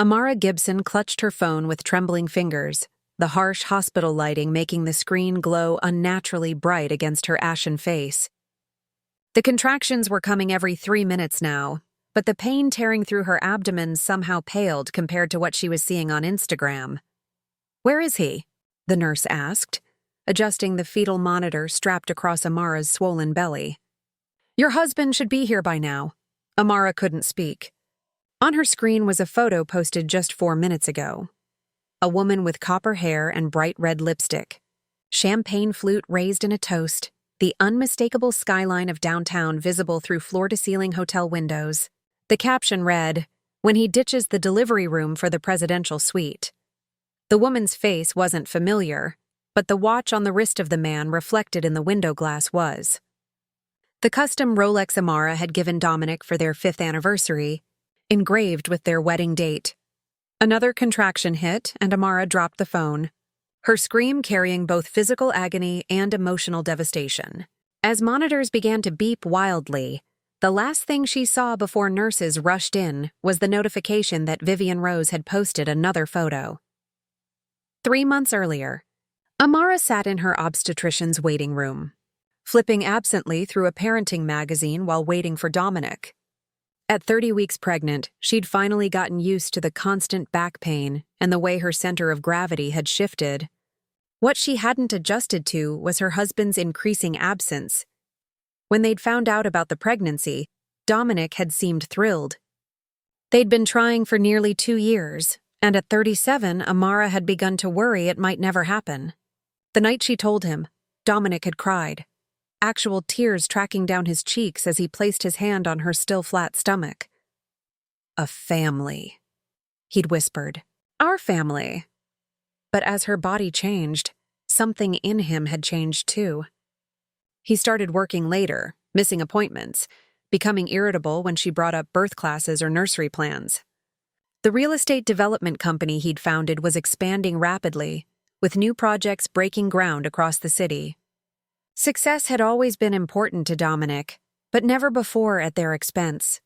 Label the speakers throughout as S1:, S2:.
S1: Amara Gibson clutched her phone with trembling fingers, the harsh hospital lighting making the screen glow unnaturally bright against her ashen face. The contractions were coming every 3 minutes now, but the pain tearing through her abdomen somehow paled compared to what she was seeing on Instagram. "Where is he?" the nurse asked, adjusting the fetal monitor strapped across Amara's swollen belly. "Your husband should be here by now." Amara couldn't speak. On her screen was a photo posted just 4 minutes ago. A woman with copper hair and bright red lipstick. Champagne flute raised in a toast, the unmistakable skyline of downtown visible through floor-to-ceiling hotel windows. The caption read, "When he ditches the delivery room for the presidential suite." The woman's face wasn't familiar, but the watch on the wrist of the man reflected in the window glass was. The custom Rolex Amara had given Dominic for their 5th anniversary, engraved with their wedding date. Another contraction hit, and Amara dropped the phone, her scream carrying both physical agony and emotional devastation. As monitors began to beep wildly, the last thing she saw before nurses rushed in was the notification that Vivian Rose had posted another photo. 3 months earlier, Amara sat in her obstetrician's waiting room, flipping absently through a parenting magazine while waiting for Dominic. At 30 weeks pregnant, she'd finally gotten used to the constant back pain and the way her center of gravity had shifted. What she hadn't adjusted to was her husband's increasing absence. When they'd found out about the pregnancy, Dominic had seemed thrilled. They'd been trying for nearly 2 years, and at 37, Amara had begun to worry it might never happen. The night she told him, Dominic had cried, actual tears tracking down his cheeks as he placed his hand on her still flat stomach. "A family," he'd whispered. "Our family." But as her body changed, something in him had changed too. He started working later, missing appointments, becoming irritable when she brought up birth classes or nursery plans. The real estate development company he'd founded was expanding rapidly, with new projects breaking ground across the city. Success had always been important to Dominic, but never before at their expense.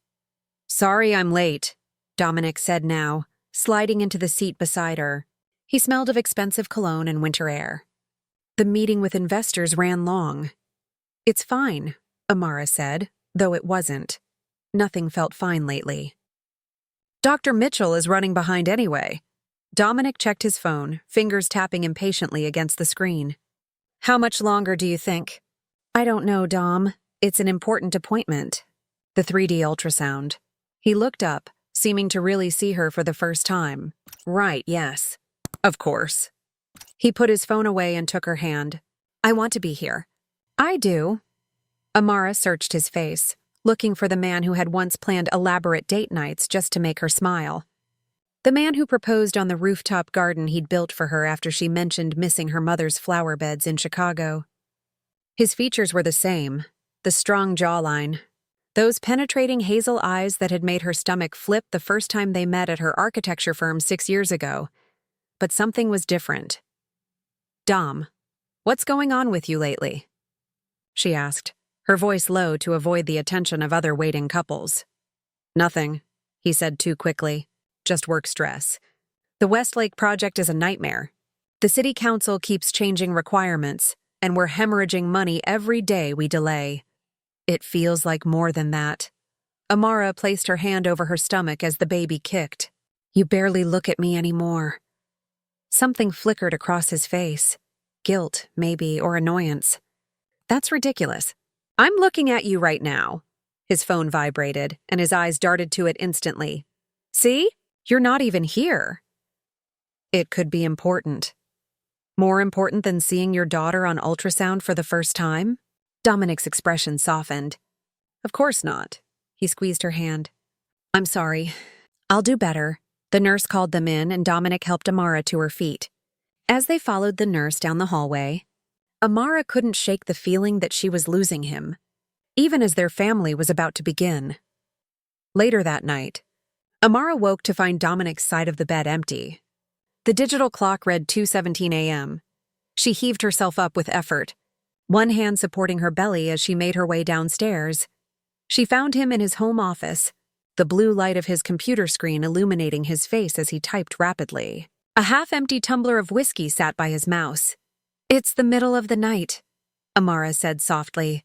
S1: "Sorry I'm late," Dominic said now, sliding into the seat beside her. He smelled of expensive cologne and winter air. The meeting with investors ran long. "It's fine," Amara said, though it wasn't. Nothing felt fine lately. "Dr. Mitchell is running behind anyway." Dominic checked his phone, fingers tapping impatiently against the screen. "How much longer do you think?" "I don't know, Dom. It's an important appointment." The 3D ultrasound. He looked up, seeming to really see her for the first time. "Right, yes. Of course." He put his phone away and took her hand. "I want to be here." "I do." Amara searched his face, looking for the man who had once planned elaborate date nights just to make her smile. The man who proposed on the rooftop garden he'd built for her after she mentioned missing her mother's flower beds in Chicago. His features were the same, the strong jawline, those penetrating hazel eyes that had made her stomach flip the first time they met at her architecture firm 6 years ago. But something was different. "Dom, what's going on with you lately?" she asked, her voice low to avoid the attention of other waiting couples. "Nothing," he said too quickly. "Just work stress. The Westlake project is a nightmare. The city council keeps changing requirements, and we're hemorrhaging money every day we delay. It feels like more than that." Amara placed her hand over her stomach as the baby kicked. "You barely look at me anymore." Something flickered across his face. Guilt, maybe, or annoyance. "That's ridiculous. I'm looking at you right now." His phone vibrated, and his eyes darted to it instantly. "See? You're not even here." It could be important. More important than seeing your daughter on ultrasound for the first time? Dominic's expression softened. "Of course not." He squeezed her hand. "I'm sorry. I'll do better." The nurse called them in, and Dominic helped Amara to her feet. As they followed the nurse down the hallway, Amara couldn't shake the feeling that she was losing him, even as their family was about to begin. Later that night, Amara woke to find Dominic's side of the bed empty. The digital clock read 2:17 a.m. She heaved herself up with effort, one hand supporting her belly as she made her way downstairs. She found him in his home office, the blue light of his computer screen illuminating his face as he typed rapidly. A half-empty tumbler of whiskey sat by his mouse. "It's the middle of the night," Amara said softly.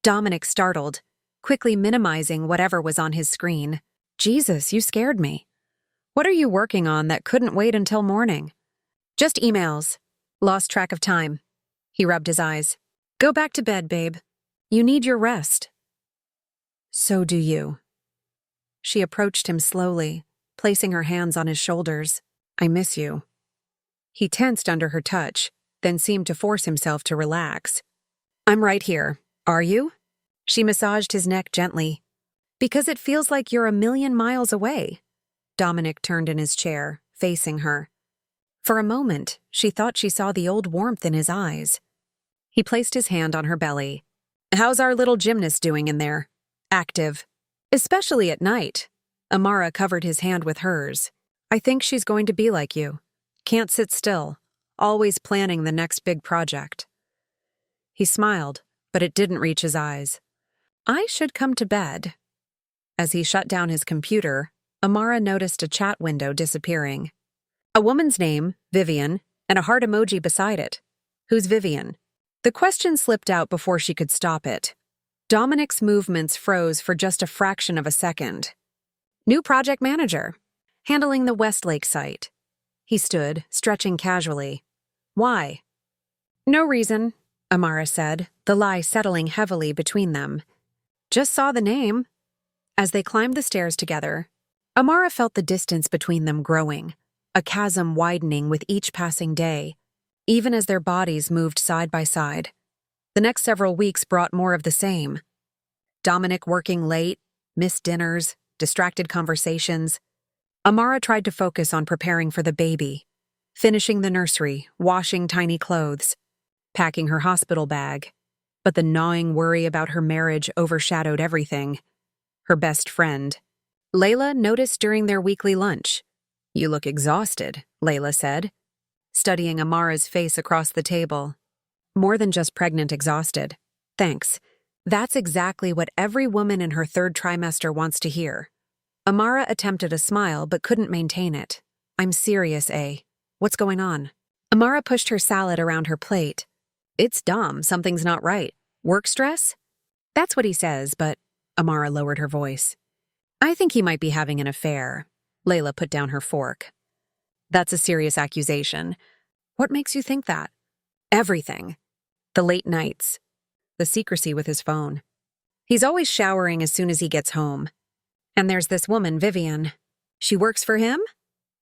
S1: Dominic startled, quickly minimizing whatever was on his screen. "Jesus, you scared me. What are you working on that couldn't wait until morning?" "Just emails. Lost track of time." He rubbed his eyes. "Go back to bed, babe. You need your rest." "So do you." She approached him slowly, placing her hands on his shoulders. "I miss you." He tensed under her touch, then seemed to force himself to relax. "I'm right here. Are you?" She massaged his neck gently. "Because it feels like you're a million miles away." Dominic turned in his chair, facing her. For a moment, she thought she saw the old warmth in his eyes. He placed his hand on her belly. "How's our little gymnast doing in there?" "Active. Especially at night." Amara covered his hand with hers. "I think she's going to be like you. Can't sit still. Always planning the next big project." He smiled, but it didn't reach his eyes. "I should come to bed." As he shut down his computer, Amara noticed a chat window disappearing. A woman's name, Vivian, and a heart emoji beside it. Who's Vivian? The question slipped out before she could stop it. Dominic's movements froze for just a fraction of a second. New project manager, handling the Westlake site. He stood, stretching casually. "Why?" "No reason," Amara said, the lie settling heavily between them. "Just saw the name." As they climbed the stairs together, Amara felt the distance between them growing, a chasm widening with each passing day, even as their bodies moved side by side. The next several weeks brought more of the same. Dominic working late, missed dinners, distracted conversations. Amara tried to focus on preparing for the baby, finishing the nursery, washing tiny clothes, packing her hospital bag. But the gnawing worry about her marriage overshadowed everything. Her best friend, Layla, noticed during their weekly lunch. "You look exhausted," Layla said, studying Amara's face across the table. "More than just pregnant exhausted. Thanks. That's exactly what every woman in her third trimester wants to hear." Amara attempted a smile but couldn't maintain it. "I'm serious, A. What's going on?" Amara pushed her salad around her plate. "It's Dom. Something's not right. Work stress?" "That's what he says, but..." Amara lowered her voice. "I think he might be having an affair." Layla put down her fork. "That's a serious accusation." "What makes you think that?" "Everything. The late nights. The secrecy with his phone. He's always showering as soon as he gets home. And there's this woman, Vivian. She works for him?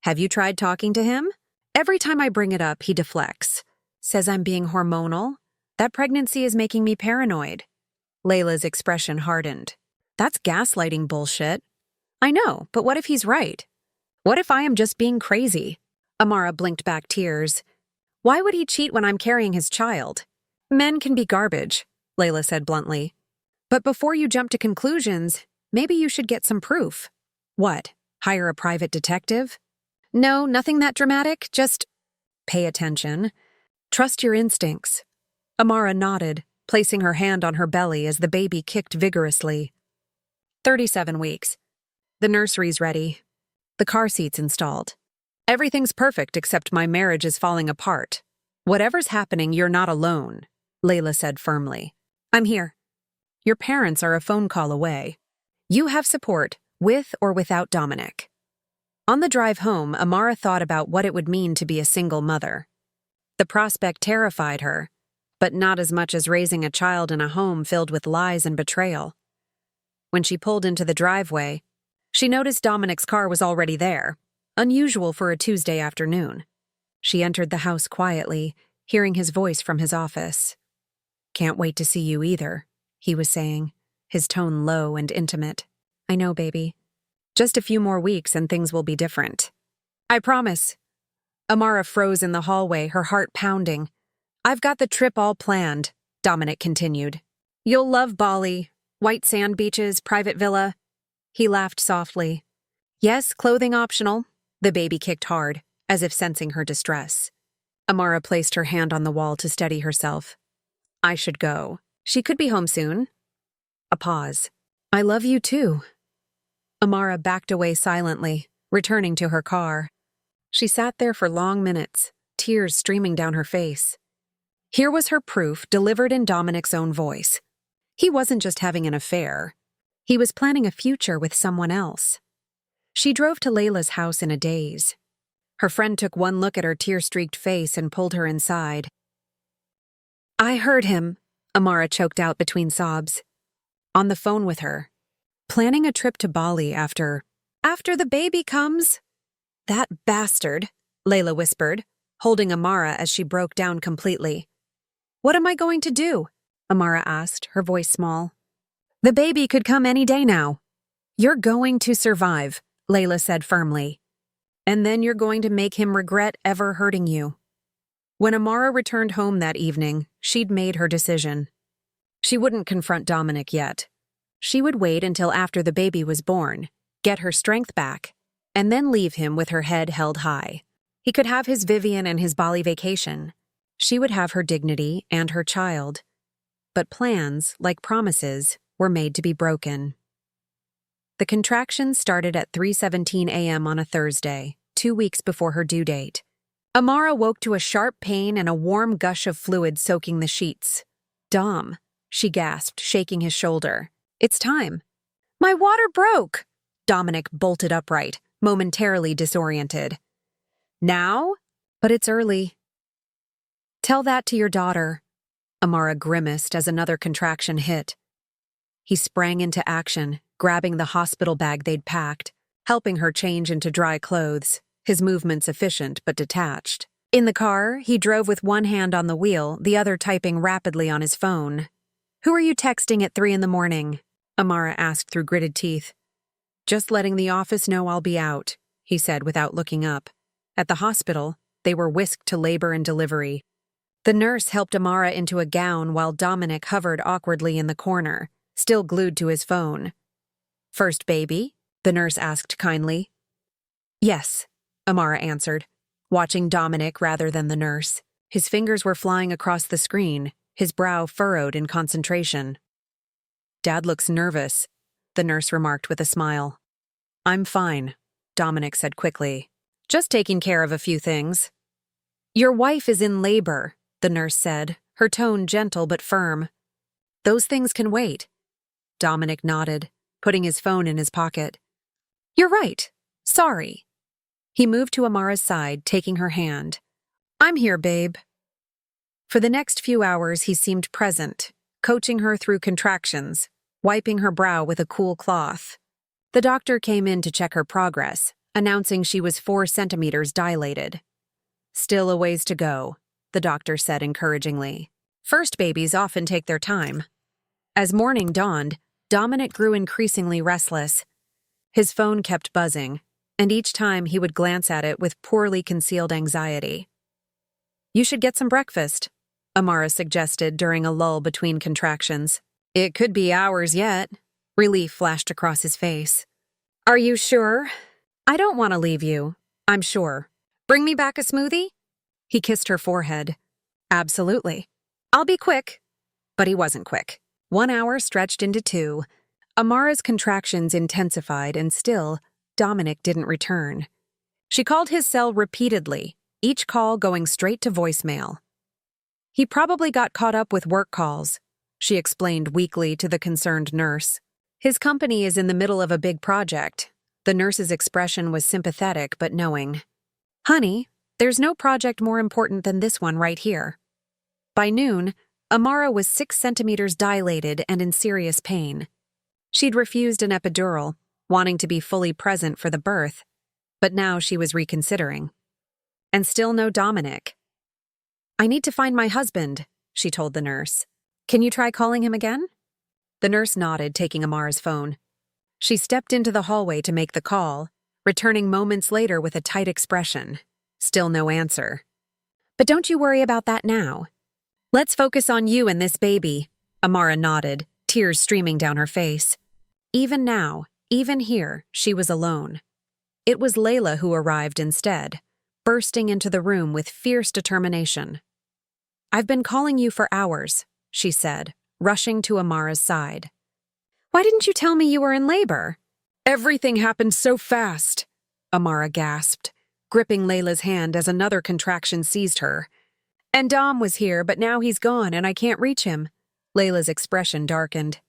S1: Have you tried talking to him? Every time I bring it up, he deflects. Says I'm being hormonal. That pregnancy is making me paranoid." Layla's expression hardened. "That's gaslighting bullshit." "I know, but what if he's right? What if I am just being crazy?" Amara blinked back tears. "Why would he cheat when I'm carrying his child?" "Men can be garbage," Layla said bluntly. "But before you jump to conclusions, maybe you should get some proof." "What? Hire a private detective?" "No, nothing that dramatic, just pay attention. Trust your instincts." Amara nodded, placing her hand on her belly as the baby kicked vigorously. 37 weeks. The nursery's ready. The car seat's installed. Everything's perfect except my marriage is falling apart. "Whatever's happening, you're not alone," Layla said firmly. "I'm here. Your parents are a phone call away. You have support, with or without Dominic." On the drive home, Amara thought about what it would mean to be a single mother. The prospect terrified her, but not as much as raising a child in a home filled with lies and betrayal. When she pulled into the driveway, she noticed Dominic's car was already there, unusual for a Tuesday afternoon. She entered the house quietly, hearing his voice from his office. "Can't wait to see you either," he was saying, his tone low and intimate. "I know, baby. Just a few more weeks and things will be different." "I promise." Amara froze in the hallway, her heart pounding. "I've got the trip all planned," Dominic continued. "You'll love Bali, white sand beaches, private villa." He laughed softly. "Yes, clothing optional." The baby kicked hard, as if sensing her distress. Amara placed her hand on the wall to steady herself. "I should go. She could be home soon." A pause. "I love you too." Amara backed away silently, returning to her car. She sat there for long minutes, tears streaming down her face. Here was her proof, delivered in Dominic's own voice. He wasn't just having an affair. He was planning a future with someone else. She drove to Layla's house in a daze. Her friend took one look at her tear-streaked face and pulled her inside. "I heard him," Amara choked out between sobs. On the phone with her. "Planning a trip to Bali after the baby comes." "That bastard," Layla whispered, holding Amara as she broke down completely. "What am I going to do?" Amara asked, her voice small. "The baby could come any day now." "You're going to survive," Layla said firmly. "And then you're going to make him regret ever hurting you." When Amara returned home that evening, she'd made her decision. She wouldn't confront Dominic yet. She would wait until after the baby was born, get her strength back, and then leave him with her head held high. He could have his Vivian and his Bali vacation. She would have her dignity and her child. But plans, like promises, were made to be broken. The contractions started at 3:17 a.m. on a Thursday, 2 weeks before her due date. Amara woke to a sharp pain and a warm gush of fluid soaking the sheets. "Dom," she gasped, shaking his shoulder. "It's time." "My water broke!" Dominic bolted upright, momentarily disoriented. "Now? But it's early." "Tell that to your daughter." Amara grimaced as another contraction hit. He sprang into action, grabbing the hospital bag they'd packed, helping her change into dry clothes, his movements efficient but detached. In the car, he drove with one hand on the wheel, the other typing rapidly on his phone. "Who are you texting at 3 a.m?" Amara asked through gritted teeth. "Just letting the office know I'll be out," he said without looking up. At the hospital, they were whisked to labor and delivery. The nurse helped Amara into a gown while Dominic hovered awkwardly in the corner, still glued to his phone. "First baby?" the nurse asked kindly. "Yes," Amara answered, watching Dominic rather than the nurse. His fingers were flying across the screen, his brow furrowed in concentration. "Dad looks nervous," the nurse remarked with a smile. "I'm fine," Dominic said quickly. "Just taking care of a few things." "Your wife is in labor," the nurse said, her tone gentle but firm. "Those things can wait." Dominic nodded, putting his phone in his pocket. "You're right. Sorry." He moved to Amara's side, taking her hand. "I'm here, babe." For the next few hours, he seemed present, coaching her through contractions, wiping her brow with a cool cloth. The doctor came in to check her progress, announcing she was 4 centimeters dilated. "Still a ways to go," the doctor said encouragingly. "First babies often take their time." As morning dawned, Dominic grew increasingly restless. His phone kept buzzing, and each time he would glance at it with poorly concealed anxiety. "You should get some breakfast," Amara suggested during a lull between contractions. "It could be hours yet." Relief flashed across his face. "Are you sure?" "I don't want to leave you. I'm sure. Bring me back a smoothie?" He kissed her forehead. "Absolutely. I'll be quick." But he wasn't quick. 1 hour stretched into 2. Amara's contractions intensified, and still, Dominic didn't return. She called his cell repeatedly, each call going straight to voicemail. "He probably got caught up with work calls," she explained weakly to the concerned nurse. "His company is in the middle of a big project." The nurse's expression was sympathetic but knowing. "Honey, there's no project more important than this one right here." By noon, Amara was 6 centimeters dilated and in serious pain. She'd refused an epidural, wanting to be fully present for the birth, but now she was reconsidering. And still no Dominic. "I need to find my husband," she told the nurse. "Can you try calling him again?" The nurse nodded, taking Amara's phone. She stepped into the hallway to make the call, returning moments later with a tight expression. Still no answer. "But don't you worry about that now. Let's focus on you and this baby." Amara nodded, tears streaming down her face. Even now, even here, she was alone. It was Layla who arrived instead, bursting into the room with fierce determination. "I've been calling you for hours," she said, rushing to Amara's side. "Why didn't you tell me you were in labor?" Everything happened so fast, Amara gasped, gripping Layla's hand as another contraction seized her. And Dom was here, but now he's gone and I can't reach him. Layla's expression darkened.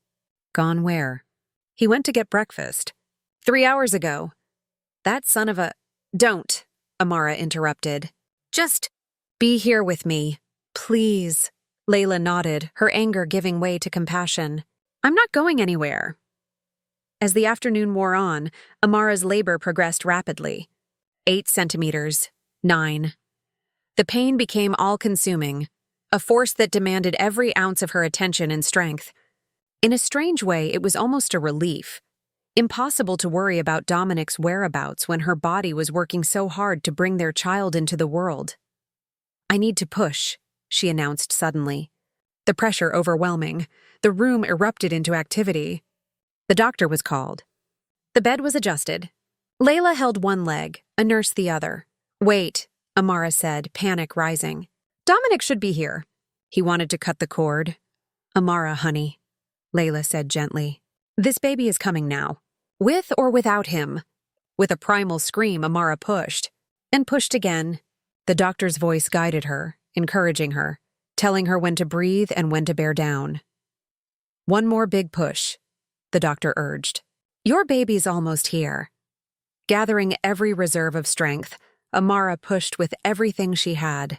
S1: Gone where? He went to get breakfast. 3 hours ago. That son of a… Don't, Amara interrupted. Just be here with me, please. Layla nodded, her anger giving way to compassion. I'm not going anywhere. As the afternoon wore on, Amara's labor progressed rapidly. 8 centimeters, 9. The pain became all-consuming, a force that demanded every ounce of her attention and strength. In a strange way, it was almost a relief. Impossible to worry about Dominic's whereabouts when her body was working so hard to bring their child into the world. I need to push, she announced suddenly. The pressure overwhelming. The room erupted into activity. The doctor was called. The bed was adjusted. Layla held one leg, a nurse the other. Wait, Amara said, panic rising. Dominic should be here. He wanted to cut the cord. Amara, honey, Layla said gently. This baby is coming now. With or without him. With a primal scream, Amara pushed. And pushed again. The doctor's voice guided her, encouraging her, telling her when to breathe and when to bear down. One more big push, the doctor urged. Your baby's almost here. Gathering every reserve of strength, Amara pushed with everything she had.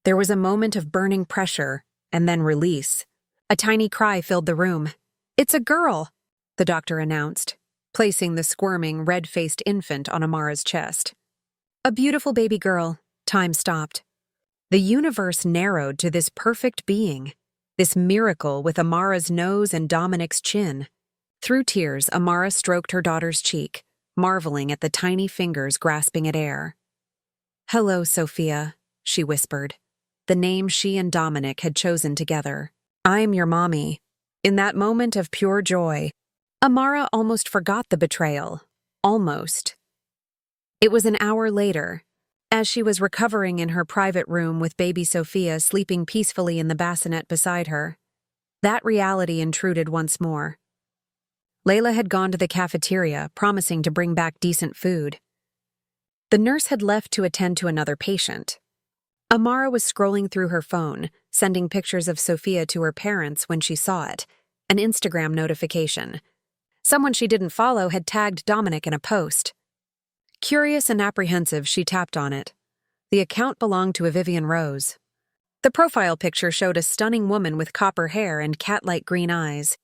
S1: There was a moment of burning pressure, and then release. A tiny cry filled the room. It's a girl, the doctor announced, placing the squirming, red-faced infant on Amara's chest. A beautiful baby girl. Time stopped. The universe narrowed to this perfect being, this miracle with Amara's nose and Dominic's chin. Through tears, Amara stroked her daughter's cheek, marveling at the tiny fingers grasping at air. Hello, Sophia, she whispered, the name she and Dominic had chosen together. I'm your mommy. In that moment of pure joy, Amara almost forgot the betrayal. Almost. It was an hour later, as she was recovering in her private room with baby Sophia sleeping peacefully in the bassinet beside her. That reality intruded once more. Layla had gone to the cafeteria, promising to bring back decent food. The nurse had left to attend to another patient. Amara was scrolling through her phone, sending pictures of Sophia to her parents when she saw it, an Instagram notification. Someone she didn't follow had tagged Dominic in a post. Curious and apprehensive, she tapped on it. The account belonged to a Vivian Rose. The profile picture showed a stunning woman with copper hair and cat-like green eyes.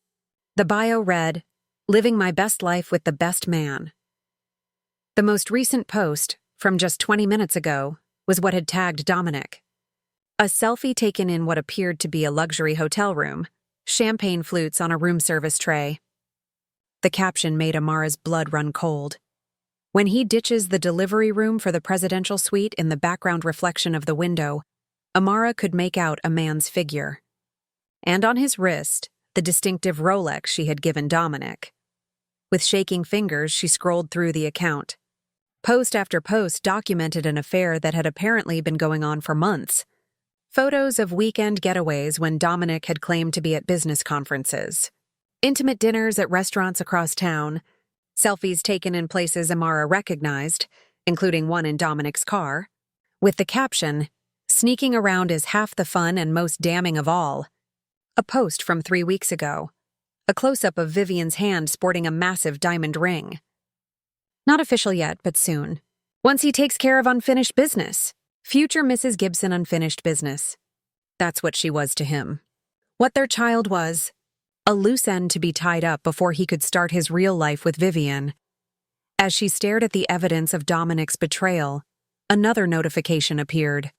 S1: The bio read, Living my best life with the best man. The most recent post, from just 20 minutes ago, was what had tagged Dominic. A selfie taken in what appeared to be a luxury hotel room, champagne flutes on a room service tray. The caption made Amara's blood run cold. When he ditches the delivery room for the presidential suite in the background reflection of the window, Amara could make out a man's figure. And on his wrist, the distinctive Rolex she had given Dominic. With shaking fingers, she scrolled through the account. Post after post documented an affair that had apparently been going on for months. Photos of weekend getaways when Dominic had claimed to be at business conferences. Intimate dinners at restaurants across town. Selfies taken in places Amara recognized, including one in Dominic's car, with the caption, Sneaking around is half the fun and most damning of all. A post from 3 weeks ago. A close-up of Vivian's hand sporting a massive diamond ring. Not official yet, but soon. Once he takes care of unfinished business. Future Mrs. Gibson unfinished business. That's what she was to him. What their child was. A loose end to be tied up before he could start his real life with Vivian. As she stared at the evidence of Dominic's betrayal, another notification appeared.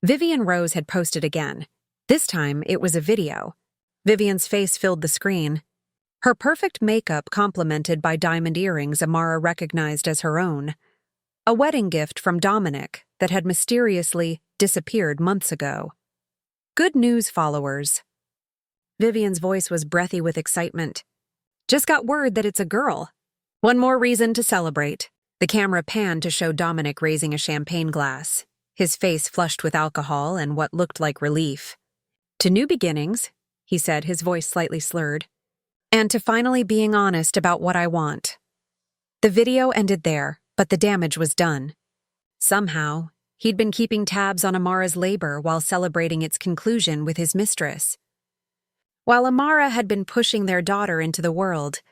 S1: Vivian Rose had posted again. This time, it was a video. Vivian's face filled the screen. Her perfect makeup complemented by diamond earrings Amara recognized as her own. A wedding gift from Dominic that had mysteriously disappeared months ago. Good news, followers. Vivian's voice was breathy with excitement. Just got word that it's a girl. One more reason to celebrate. The camera panned to show Dominic raising a champagne glass, his face flushed with alcohol and what looked like relief. To new beginnings, he said, his voice slightly slurred. And to finally being honest about what I want. The video ended there, but the damage was done. Somehow, he'd been keeping tabs on Amara's labor while celebrating its conclusion with his mistress. While Amara had been pushing their daughter into the world,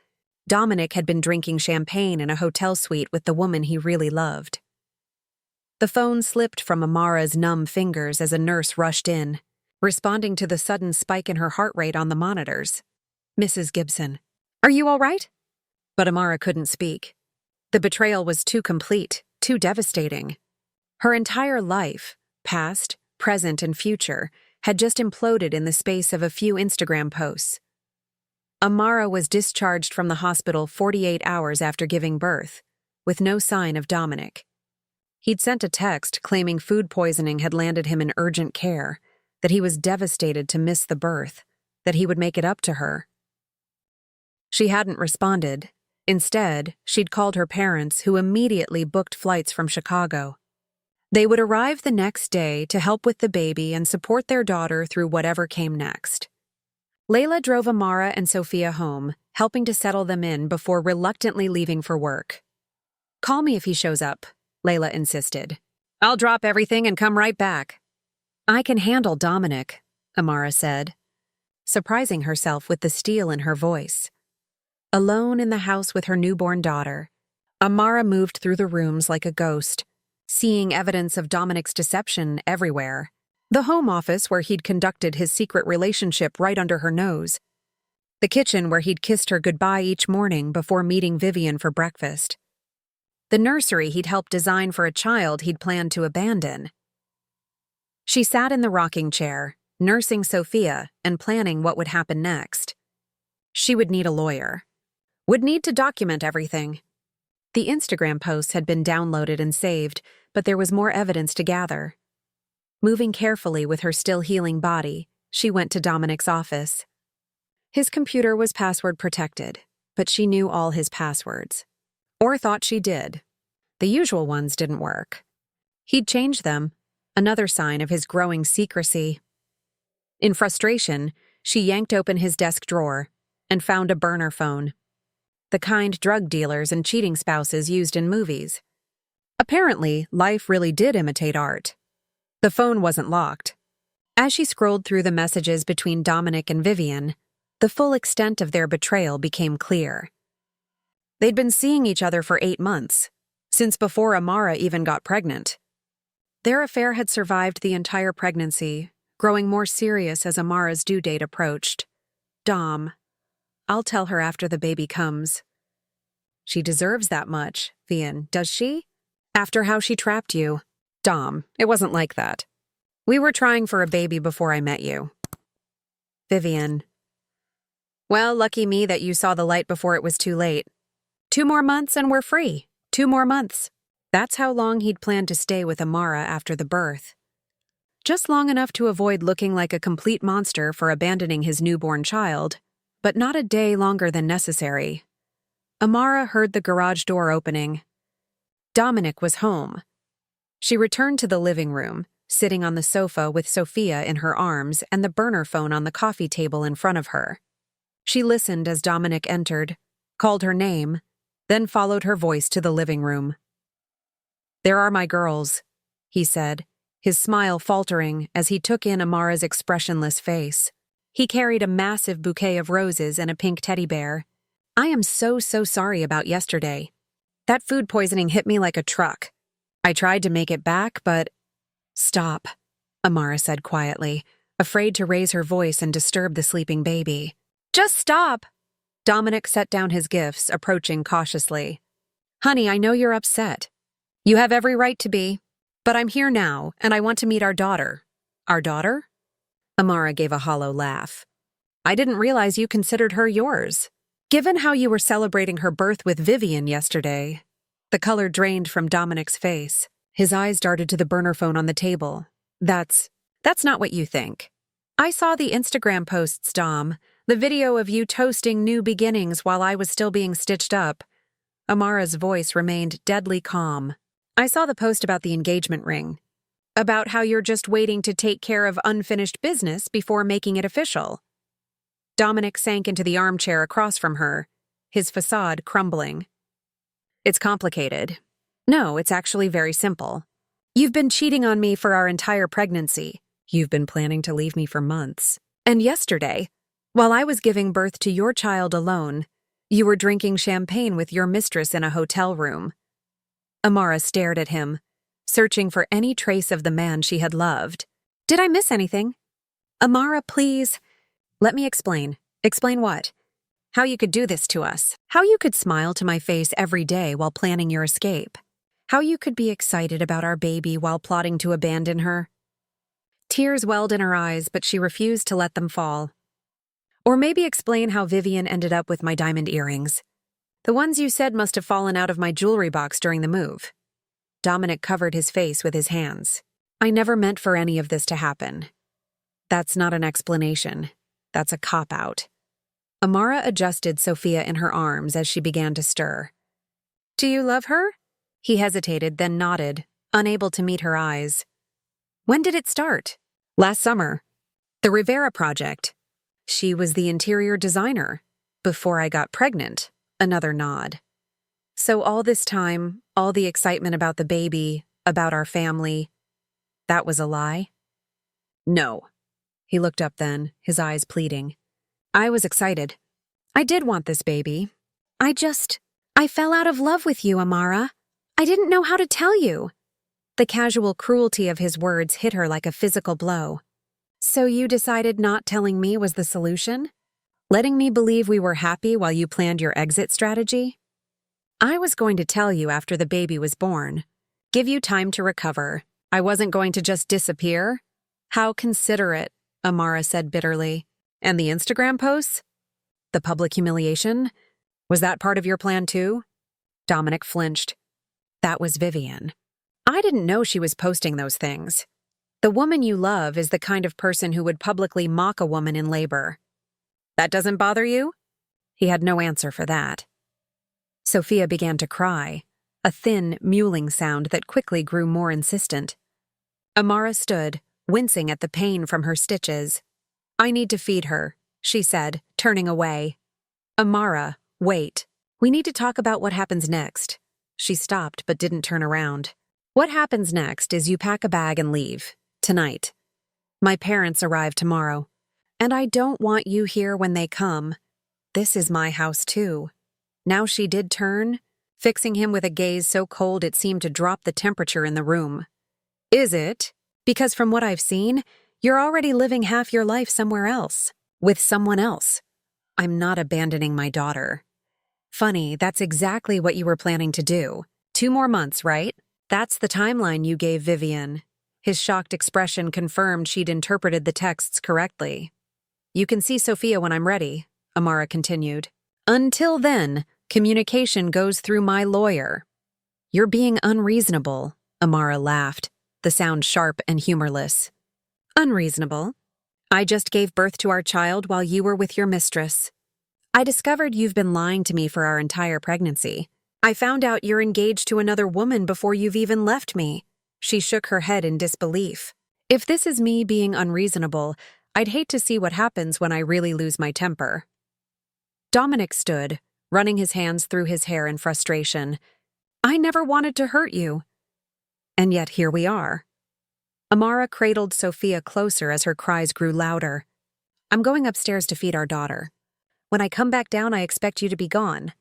S1: Dominic had been drinking champagne in a hotel suite with the woman he really loved. The phone slipped from Amara's numb fingers as a nurse rushed in, responding to the sudden spike in her heart rate on the monitors. "Mrs. Gibson, are you all right?" But Amara couldn't speak. The betrayal was too complete, too devastating. Her entire life, past, present, and future, had just imploded in the space of a few Instagram posts. Amara was discharged from the hospital 48 hours after giving birth, with no sign of Dominic. He'd sent a text claiming food poisoning had landed him in urgent care, that he was devastated to miss the birth, that he would make it up to her. She hadn't responded. Instead, she'd called her parents, who immediately booked flights from Chicago. They would arrive the next day to help with the baby and support their daughter through whatever came next. Layla drove Amara and Sophia home, helping to settle them in before reluctantly leaving for work. "Call me if he shows up," Layla insisted. "I'll drop everything and come right back." "I can handle Dominic," Amara said, surprising herself with the steel in her voice. Alone in the house with her newborn daughter, Amara moved through the rooms like a ghost, seeing evidence of Dominic's deception everywhere. The home office where he'd conducted his secret relationship right under her nose. The kitchen where he'd kissed her goodbye each morning before meeting Vivian for breakfast. The nursery he'd helped design for a child he'd planned to abandon. She sat in the rocking chair, nursing Sophia and planning what would happen next. She would need a lawyer. Would need to document everything. The Instagram posts had been downloaded and saved, but there was more evidence to gather. Moving carefully with her still healing body, she went to Dominic's office. His computer was password protected, but she knew all his passwords. Or thought she did. The usual ones didn't work. He'd changed them, another sign of his growing secrecy. In frustration, she yanked open his desk drawer and found a burner phone. The kind drug dealers and cheating spouses used in movies. Apparently, life really did imitate art. The phone wasn't locked. As she scrolled through the messages between Dominic and Vivian, the full extent of their betrayal became clear. They'd been seeing each other for 8 months, since before Amara even got pregnant. Their affair had survived the entire pregnancy, growing more serious as Amara's due date approached. "Dom, I'll tell her after the baby comes." "She deserves that much, Vian, does she? After how she trapped you." "Dom, it wasn't like that. We were trying for a baby before I met you." Vivian. "Well, lucky me that you saw the light before it was too late. 2 more months and we're free. 2 more months." That's how long he'd planned to stay with Amara after the birth. Just long enough to avoid looking like a complete monster for abandoning his newborn child, but not a day longer than necessary. Amara heard the garage door opening. Dominic was home. She returned to the living room, sitting on the sofa with Sophia in her arms and the burner phone on the coffee table in front of her. She listened as Dominic entered, called her name, then followed her voice to the living room. "There are my girls," he said, his smile faltering as he took in Amara's expressionless face. He carried a massive bouquet of roses and a pink teddy bear. "I am so sorry about yesterday. That food poisoning hit me like a truck. I tried to make it back, but—" "Stop," Amara said quietly, afraid to raise her voice and disturb the sleeping baby. "Just stop." Dominic set down his gifts, approaching cautiously. "Honey, I know you're upset. You have every right to be. But I'm here now, and I want to meet our daughter." "Our daughter?" Amara gave a hollow laugh. "I didn't realize you considered her yours. Given how you were celebrating her birth with Vivian yesterday." The color drained from Dominic's face. His eyes darted to the burner phone on the table. That's not what you think. I saw the Instagram posts, Dom. The video of you toasting new beginnings while I was still being stitched up." Amara's voice remained deadly calm. "I saw the post about the engagement ring. About how you're just waiting to take care of unfinished business before making it official." Dominic sank into the armchair across from her, his facade crumbling. It's complicated. No, it's actually very simple. You've been cheating on me for our entire pregnancy. You've been planning to leave me for months. And yesterday, while I was giving birth to your child alone, you were drinking champagne with your mistress in a hotel room. Amara stared at him, searching for any trace of the man she had loved. Did I miss anything? Amara, please. Let me explain. Explain what? How you could do this to us. How you could smile to my face every day while planning your escape. How you could be excited about our baby while plotting to abandon her. Tears welled in her eyes, but she refused to let them fall. Or maybe explain how Vivian ended up with my diamond earrings. The ones you said must have fallen out of my jewelry box during the move. Dominic covered his face with his hands. I never meant for any of this to happen. That's not an explanation. That's a cop-out. Amara adjusted Sophia in her arms as she began to stir. Do you love her? He hesitated, then nodded, unable to meet her eyes. When did it start? Last summer. The Rivera project. She was the interior designer. Before I got pregnant. Another nod. So all this time, all the excitement about the baby, about our family, that was a lie? No. He looked up then, his eyes pleading. I was excited. I did want this baby. I fell out of love with you, Amara. I didn't know how to tell you. The casual cruelty of his words hit her like a physical blow. So you decided not telling me was the solution? Letting me believe we were happy while you planned your exit strategy? I was going to tell you after the baby was born. Give you time to recover. I wasn't going to just disappear. How considerate, Amara said bitterly. And the Instagram posts? The public humiliation? Was that part of your plan too? Dominic flinched. That was Vivian. I didn't know she was posting those things. The woman you love is the kind of person who would publicly mock a woman in labor. That doesn't bother you? He had no answer for that. Sophia began to cry, a thin, mewling sound that quickly grew more insistent. Amara stood, wincing at the pain from her stitches. I need to feed her, she said, turning away. Amara, wait. We need to talk about what happens next. She stopped but didn't turn around. What happens next is you pack a bag and leave. Tonight. My parents arrive tomorrow. And I don't want you here when they come. This is my house too. Now she did turn, fixing him with a gaze so cold it seemed to drop the temperature in the room. Is it? Because from what I've seen, you're already living half your life somewhere else. With someone else. I'm not abandoning my daughter. Funny, that's exactly what you were planning to do. 2 more months, right? That's the timeline you gave Vivian. His shocked expression confirmed she'd interpreted the texts correctly. You can see Sophia when I'm ready, Amara continued. Until then, communication goes through my lawyer. You're being unreasonable, Amara laughed, the sound sharp and humorless. Unreasonable? I just gave birth to our child while you were with your mistress. I discovered you've been lying to me for our entire pregnancy. I found out you're engaged to another woman before you've even left me. She shook her head in disbelief. If this is me being unreasonable, I'd hate to see what happens when I really lose my temper. Dominic stood, running his hands through his hair in frustration. I never wanted to hurt you. And yet here we are. Amara cradled Sophia closer as her cries grew louder. I'm going upstairs to feed our daughter. When I come back down, I expect you to be gone.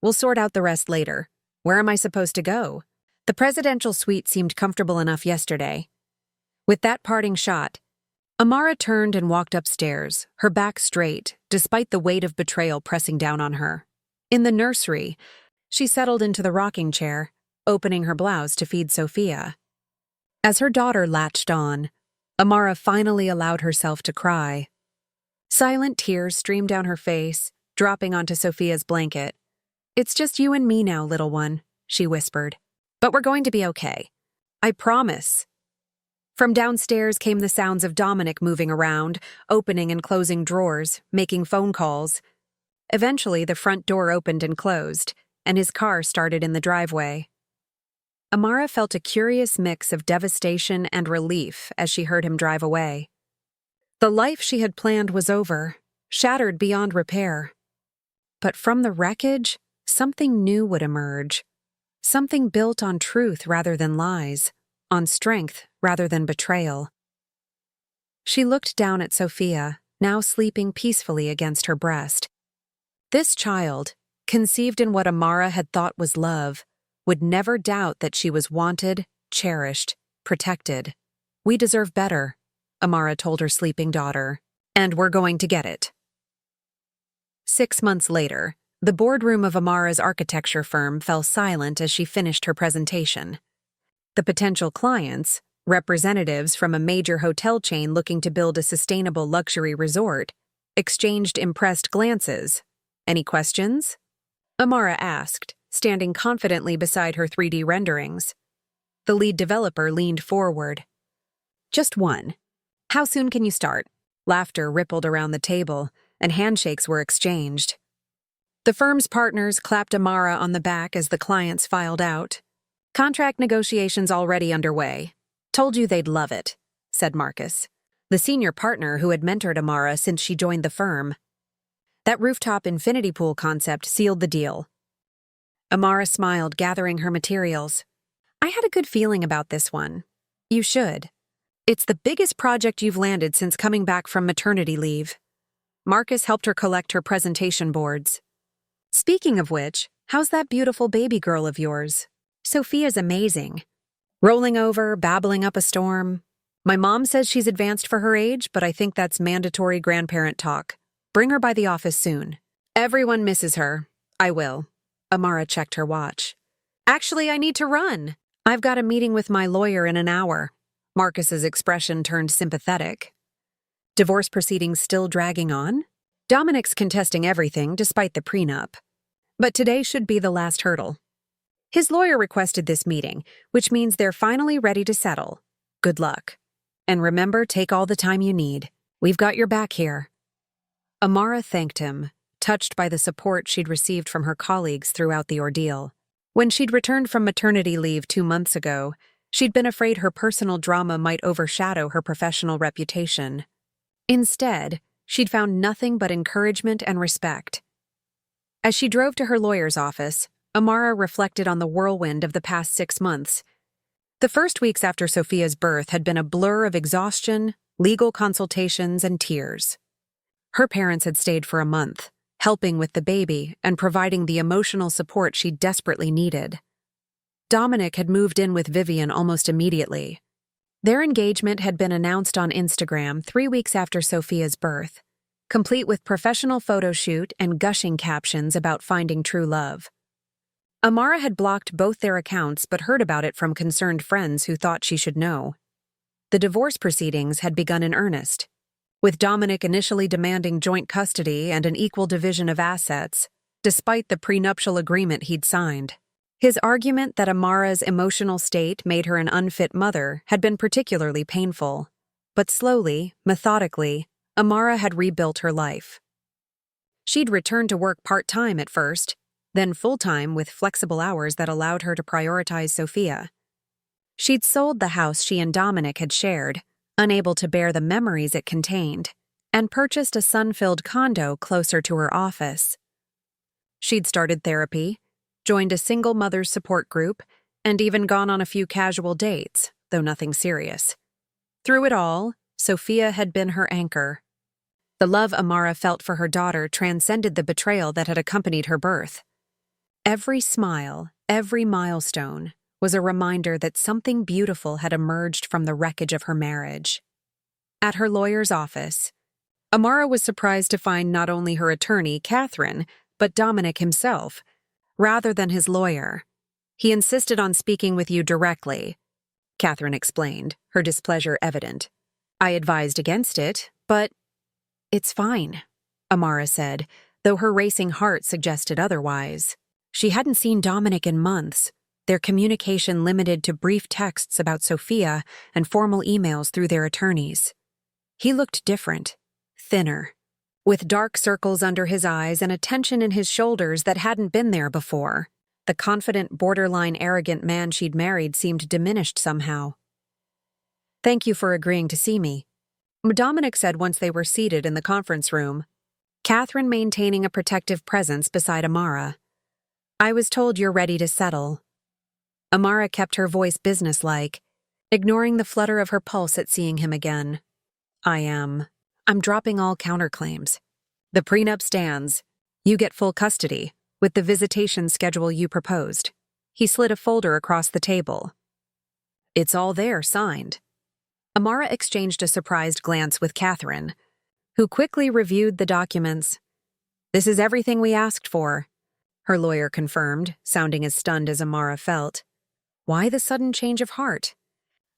S1: We'll sort out the rest later. Where am I supposed to go? The presidential suite seemed comfortable enough yesterday. With that parting shot, Amara turned and walked upstairs, her back straight, despite the weight of betrayal pressing down on her. In the nursery, she settled into the rocking chair, opening her blouse to feed Sophia. As her daughter latched on, Amara finally allowed herself to cry. Silent tears streamed down her face, dropping onto Sophia's blanket. It's just you and me now, little one, she whispered. But we're going to be okay. I promise. From downstairs came the sounds of Dominic moving around, opening and closing drawers, making phone calls. Eventually, the front door opened and closed, and his car started in the driveway. Amara felt a curious mix of devastation and relief as she heard him drive away. The life she had planned was over, shattered beyond repair. But from the wreckage, something new would emerge, Something built on truth rather than lies, on strength rather than betrayal. She looked down at Sophia, now sleeping peacefully against her breast. This child, conceived in what Amara had thought was love, would never doubt that she was wanted, cherished, protected. "We deserve better," Amara told her sleeping daughter, "and we're going to get it." 6 months later, the boardroom of Amara's architecture firm fell silent as she finished her presentation. The potential clients, representatives from a major hotel chain looking to build a sustainable luxury resort, exchanged impressed glances. "Any questions?" Amara asked, standing confidently beside her 3D renderings. The lead developer leaned forward. "Just one. How soon can you start?" Laughter rippled around the table, and handshakes were exchanged. The firm's partners clapped Amara on the back as the clients filed out. "Contract negotiations already underway. Told you they'd love it," said Marcus, the senior partner who had mentored Amara since she joined the firm. That rooftop infinity pool concept sealed the deal. Amara smiled, gathering her materials. "I had a good feeling about this one. You should. It's the biggest project you've landed since coming back from maternity leave." Marcus helped her collect her presentation boards. "Speaking of which, how's that beautiful baby girl of yours? Sophia's amazing. Rolling over, babbling up a storm. My mom says she's advanced for her age, but I think that's mandatory grandparent talk. Bring her by the office soon." "Everyone misses her. I will." Amara checked her watch. "Actually, I need to run. I've got a meeting with my lawyer in an hour." Marcus's expression turned sympathetic. Divorce proceedings still dragging on? Dominic's contesting everything despite the prenup. But today should be the last hurdle. His lawyer requested this meeting, which means they're finally ready to settle. Good luck. And remember, take all the time you need. We've got your back here. Amara thanked him, touched by the support she'd received from her colleagues throughout the ordeal. When she'd returned from maternity leave 2 months ago, she'd been afraid her personal drama might overshadow her professional reputation. Instead, she'd found nothing but encouragement and respect. As she drove to her lawyer's office, Amara reflected on the whirlwind of the past 6 months. The first weeks after Sophia's birth had been a blur of exhaustion, legal consultations, and tears. Her parents had stayed for a month, helping with the baby and providing the emotional support she desperately needed. Dominic had moved in with Vivian almost immediately. Their engagement had been announced on Instagram 3 weeks after Sophia's birth, complete with professional photo shoot and gushing captions about finding true love. Amara had blocked both their accounts but heard about it from concerned friends who thought she should know. The divorce proceedings had begun in earnest, with Dominic initially demanding joint custody and an equal division of assets, despite the prenuptial agreement he'd signed. His argument that Amara's emotional state made her an unfit mother had been particularly painful, but slowly, methodically, Amara had rebuilt her life. She'd returned to work part-time at first, then full-time with flexible hours that allowed her to prioritize Sophia. She'd sold the house she and Dominic had shared, unable to bear the memories it contained, and purchased a sun-filled condo closer to her office. She'd started therapy, joined a single mother's support group, and even gone on a few casual dates, though nothing serious. Through it all, Sophia had been her anchor. The love Amara felt for her daughter transcended the betrayal that had accompanied her birth. Every smile, every milestone, was a reminder that something beautiful had emerged from the wreckage of her marriage. At her lawyer's office, Amara was surprised to find not only her attorney, Catherine, but Dominic himself, rather than his lawyer. "He insisted on speaking with you directly," Catherine explained, her displeasure evident. "I advised against it, but—" "It's fine," Amara said, though her racing heart suggested otherwise. She hadn't seen Dominic in months, their communication limited to brief texts about Sophia and formal emails through their attorneys. He looked different, thinner, with dark circles under his eyes and a tension in his shoulders that hadn't been there before. The confident, borderline arrogant man she'd married seemed diminished somehow. "Thank you for agreeing to see me," Dominic said once they were seated in the conference room, Catherine maintaining a protective presence beside Amara. "I was told you're ready to settle." Amara kept her voice businesslike, ignoring the flutter of her pulse at seeing him again. I'm dropping all counterclaims. The prenup stands. You get full custody, with the visitation schedule you proposed. He slid a folder across the table. It's all there, signed. Amara exchanged a surprised glance with Catherine, who quickly reviewed the documents. This is everything we asked for, her lawyer confirmed, sounding as stunned as Amara felt. Why the sudden change of heart?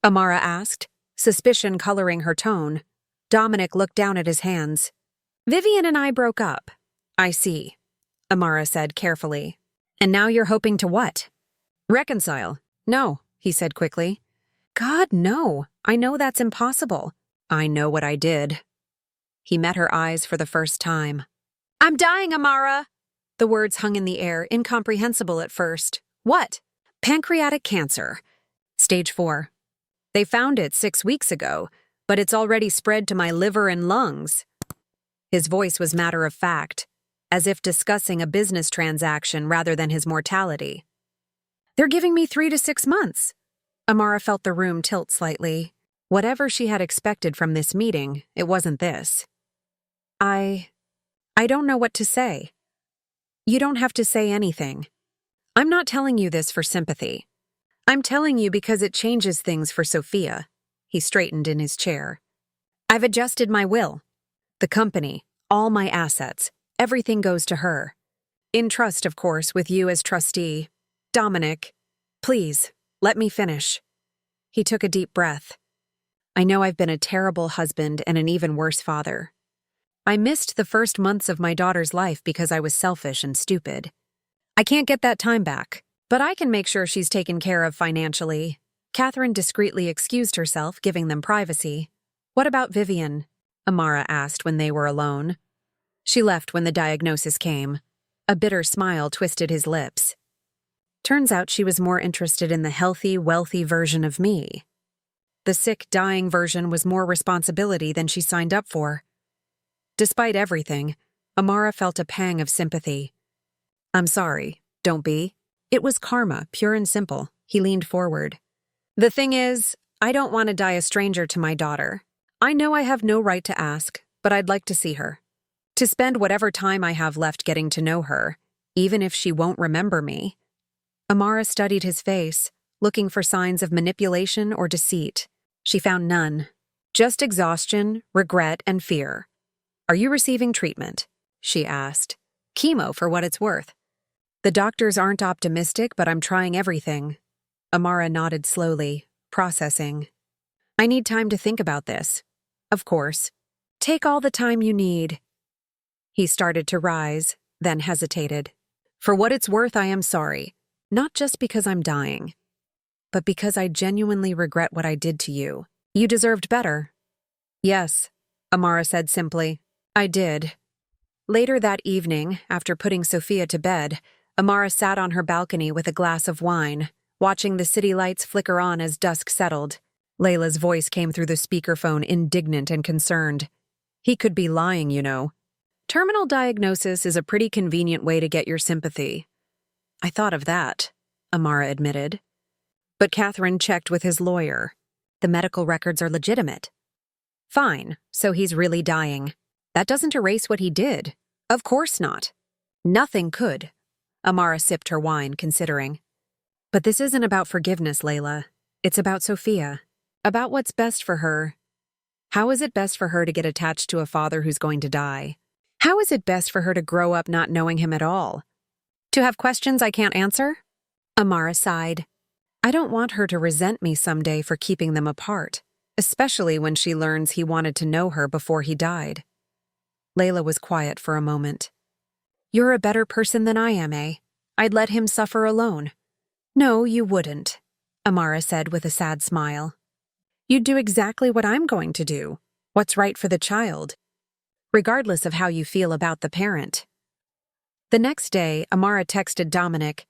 S1: Amara asked, suspicion coloring her tone. Dominic looked down at his hands. Vivian and I broke up. I see, Amara said carefully. And now you're hoping to what? Reconcile. No, he said quickly. God, no. I know that's impossible. I know what I did. He met her eyes for the first time. I'm dying, Amara. The words hung in the air, incomprehensible at first. What? Pancreatic cancer. Stage 4. They found it 6 weeks ago, but it's already spread to my liver and lungs. His voice was matter of fact, as if discussing a business transaction rather than his mortality. They're giving me 3 to 6 months. Amara felt the room tilt slightly. Whatever she had expected from this meeting, it wasn't this. I don't know what to say. You don't have to say anything. I'm not telling you this for sympathy. I'm telling you because it changes things for Sophia. He straightened in his chair. I've adjusted my will. The company, all my assets, everything goes to her. In trust, of course, with you as trustee. Dominic, please, let me finish. He took a deep breath. I know I've been a terrible husband and an even worse father. I missed the first months of my daughter's life because I was selfish and stupid. I can't get that time back, but I can make sure she's taken care of financially. Catherine discreetly excused herself, giving them privacy. What about Vivian? Amara asked when they were alone. She left when the diagnosis came. A bitter smile twisted his lips. Turns out she was more interested in the healthy, wealthy version of me. The sick, dying version was more responsibility than she signed up for. Despite everything, Amara felt a pang of sympathy. I'm sorry, don't be. It was karma, pure and simple. He leaned forward. The thing is, I don't want to die a stranger to my daughter. I know I have no right to ask, but I'd like to see her. To spend whatever time I have left getting to know her, even if she won't remember me. Amara studied his face, looking for signs of manipulation or deceit. She found none. Just exhaustion, regret, and fear. Are you receiving treatment? She asked. Chemo for what it's worth. The doctors aren't optimistic, but I'm trying everything. Amara nodded slowly, processing. I need time to think about this. Of course. Take all the time you need. He started to rise, then hesitated. For what it's worth, I am sorry. Not just because I'm dying, but because I genuinely regret what I did to you. You deserved better. Yes, Amara said simply. I did. Later that evening, after putting Sophia to bed, Amara sat on her balcony with a glass of wine, watching the city lights flicker on as dusk settled. Layla's voice came through the speakerphone, indignant and concerned. He could be lying, you know. Terminal diagnosis is a pretty convenient way to get your sympathy. I thought of that, Amara admitted. But Catherine checked with his lawyer. The medical records are legitimate. Fine, so he's really dying. That doesn't erase what he did. Of course not. Nothing could. Amara sipped her wine, considering. But this isn't about forgiveness, Layla. It's about Sophia. About what's best for her. How is it best for her to get attached to a father who's going to die? How is it best for her to grow up not knowing him at all? To have questions I can't answer? Amara sighed. I don't want her to resent me someday for keeping them apart, especially when she learns he wanted to know her before he died. Layla was quiet for a moment. You're a better person than I am, eh? I'd let him suffer alone. No, you wouldn't, Amara said with a sad smile. You'd do exactly what I'm going to do, what's right for the child, regardless of how you feel about the parent. The next day, Amara texted Dominic,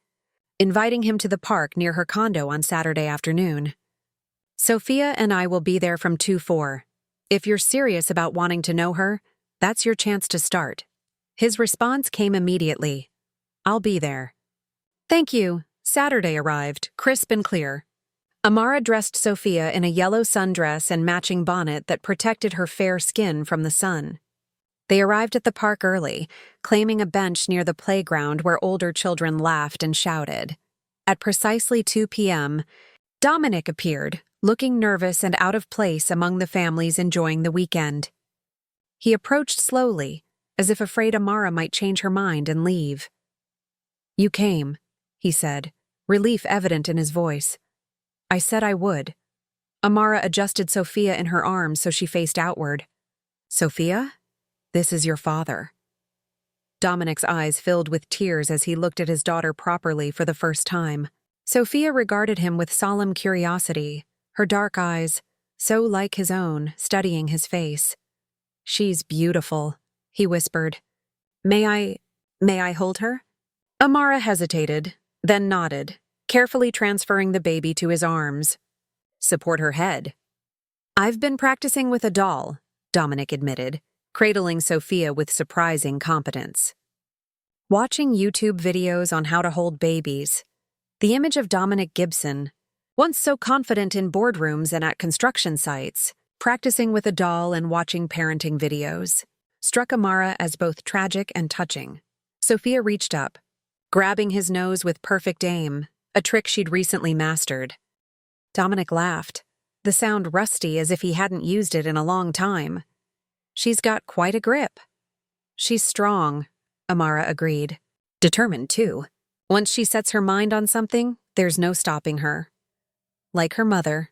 S1: inviting him to the park near her condo on Saturday afternoon. Sophia and I will be there from 2-4. If you're serious about wanting to know her, that's your chance to start. His response came immediately. I'll be there. Thank you, Saturday arrived, crisp and clear. Amara dressed Sophia in a yellow sundress and matching bonnet that protected her fair skin from the sun. They arrived at the park early, claiming a bench near the playground where older children laughed and shouted. At precisely 2 p.m., Dominic appeared, looking nervous and out of place among the families enjoying the weekend. He approached slowly, as if afraid Amara might change her mind and leave. "You came," he said, relief evident in his voice. "I said I would." Amara adjusted Sophia in her arms so she faced outward. "Sophia, this is your father." Dominic's eyes filled with tears as he looked at his daughter properly for the first time. Sophia regarded him with solemn curiosity, her dark eyes, so like his own, studying his face. "She's beautiful," he whispered. May I hold her?" Amara hesitated, then nodded, carefully transferring the baby to his arms. "Support her head." "I've been practicing with a doll," Dominic admitted, cradling Sophia with surprising competence. Watching YouTube videos on how to hold babies, the image of Dominic Gibson, once so confident in boardrooms and at construction sites, practicing with a doll and watching parenting videos, struck Amara as both tragic and touching. Sophia reached up, grabbing his nose with perfect aim, a trick she'd recently mastered. Dominic laughed, the sound rusty as if he hadn't used it in a long time. "She's got quite a grip." "She's strong," Amara agreed. "Determined, too. Once she sets her mind on something, there's no stopping her." "Like her mother,"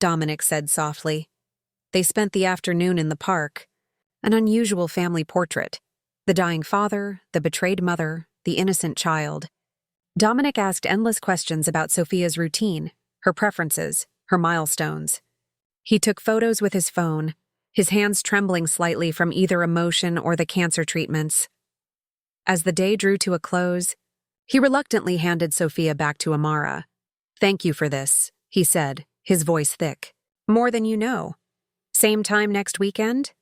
S1: Dominic said softly. They spent the afternoon in the park. An unusual family portrait. The dying father, the betrayed mother, the innocent child. Dominic asked endless questions about Sophia's routine, her preferences, her milestones. He took photos with his phone, his hands trembling slightly from either emotion or the cancer treatments. As the day drew to a close, he reluctantly handed Sophia back to Amara. "Thank you for this," he said, his voice thick. "More than you know. Same time next weekend?"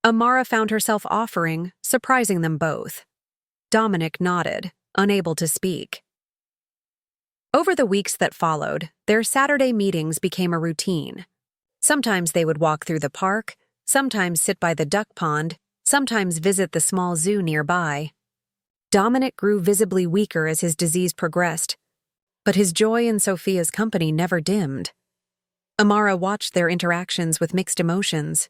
S1: Amara found herself offering, surprising them both. Dominic nodded, unable to speak. Over the weeks that followed, their Saturday meetings became a routine. Sometimes they would walk through the park, sometimes sit by the duck pond, sometimes visit the small zoo nearby. Dominic grew visibly weaker as his disease progressed, but his joy in Sophia's company never dimmed. Amara watched their interactions with mixed emotions.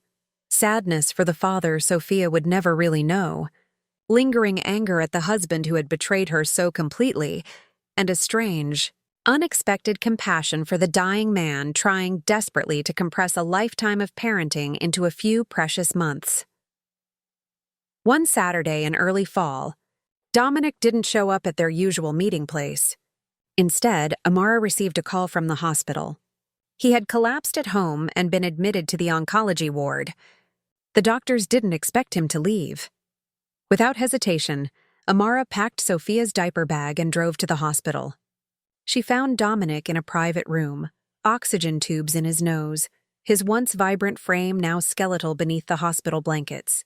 S1: Sadness for the father Sophia would never really know, lingering anger at the husband who had betrayed her so completely, and a strange, unexpected compassion for the dying man trying desperately to compress a lifetime of parenting into a few precious months. One Saturday in early fall, Dominic didn't show up at their usual meeting place. Instead, Amara received a call from the hospital. He had collapsed at home and been admitted to the oncology ward. The doctors didn't expect him to leave. Without hesitation, Amara packed Sophia's diaper bag and drove to the hospital. She found Dominic in a private room, oxygen tubes in his nose, his once vibrant frame now skeletal beneath the hospital blankets.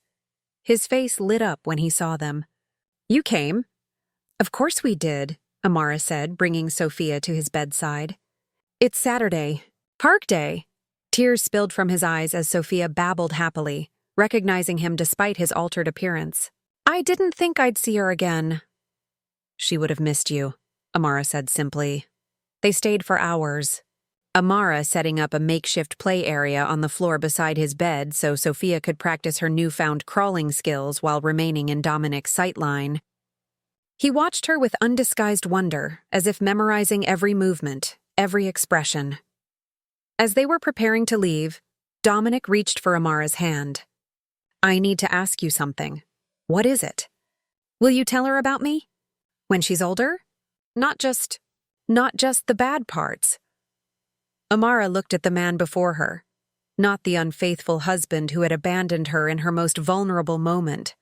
S1: His face lit up when he saw them. "You came?" "Of course we did," Amara said, bringing Sophia to his bedside. "It's Saturday. Park day." Tears spilled from his eyes as Sophia babbled happily, recognizing him despite his altered appearance. "I didn't think I'd see her again." "She would have missed you," Amara said simply. They stayed for hours. Amara setting up a makeshift play area on the floor beside his bed so Sophia could practice her newfound crawling skills while remaining in Dominic's sightline. He watched her with undisguised wonder, as if memorizing every movement, every expression. As they were preparing to leave, Dominic reached for Amara's hand. "I need to ask you something." "What is it?" "Will you tell her about me? When she's older? Not just the bad parts." Amara looked at the man before her, not the unfaithful husband who had abandoned her in her most vulnerable moment,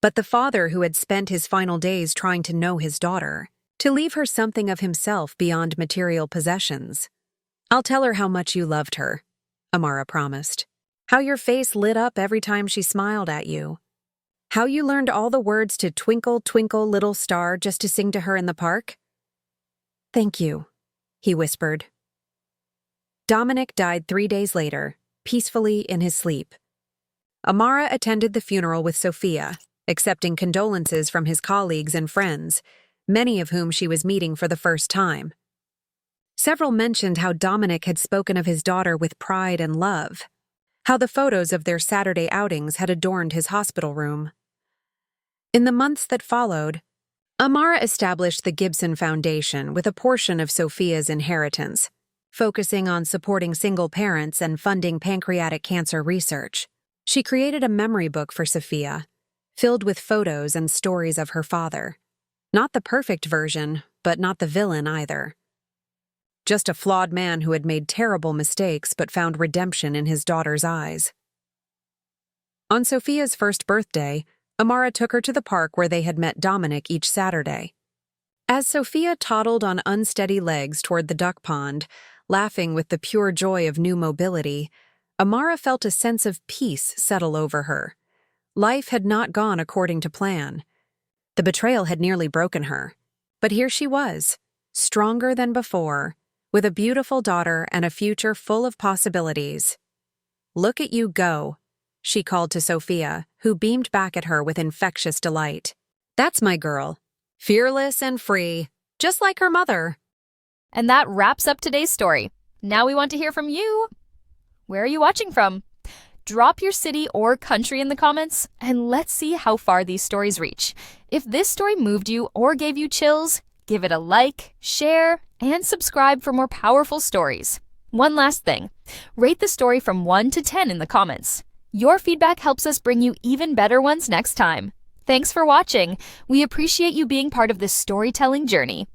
S1: but the father who had spent his final days trying to know his daughter, to leave her something of himself beyond material possessions. "I'll tell her how much you loved her," Amara promised. "How your face lit up every time she smiled at you. How you learned all the words to Twinkle, Twinkle, Little Star just to sing to her in the park." "Thank you," he whispered. Dominic died 3 days later, peacefully in his sleep. Amara attended the funeral with Sophia, accepting condolences from his colleagues and friends, many of whom she was meeting for the first time. Several mentioned how Dominic had spoken of his daughter with pride and love, how the photos of their Saturday outings had adorned his hospital room. In the months that followed, Amara established the Gibson Foundation with a portion of Sophia's inheritance, focusing on supporting single parents and funding pancreatic cancer research. She created a memory book for Sophia, filled with photos and stories of her father. Not the perfect version, but not the villain either. Just a flawed man who had made terrible mistakes but found redemption in his daughter's eyes. On Sophia's first birthday, Amara took her to the park where they had met Dominic each Saturday. As Sophia toddled on unsteady legs toward the duck pond, laughing with the pure joy of new mobility, Amara felt a sense of peace settle over her. Life had not gone according to plan. The betrayal had nearly broken her. But here she was, stronger than before, with a beautiful daughter and a future full of possibilities. "Look at you go," she called to Sophia, who beamed back at her with infectious delight. "That's my girl. Fearless and free, just like her mother."
S2: And that wraps up today's story. Now we want to hear from you. Where are you watching from? Drop your city or country in the comments, and let's see how far these stories reach. If this story moved you or gave you chills, give it a like, share, and subscribe for more powerful stories. One last thing, rate the story from 1 to 10 in the comments. Your feedback helps us bring you even better ones next time. Thanks for watching. We appreciate you being part of this storytelling journey.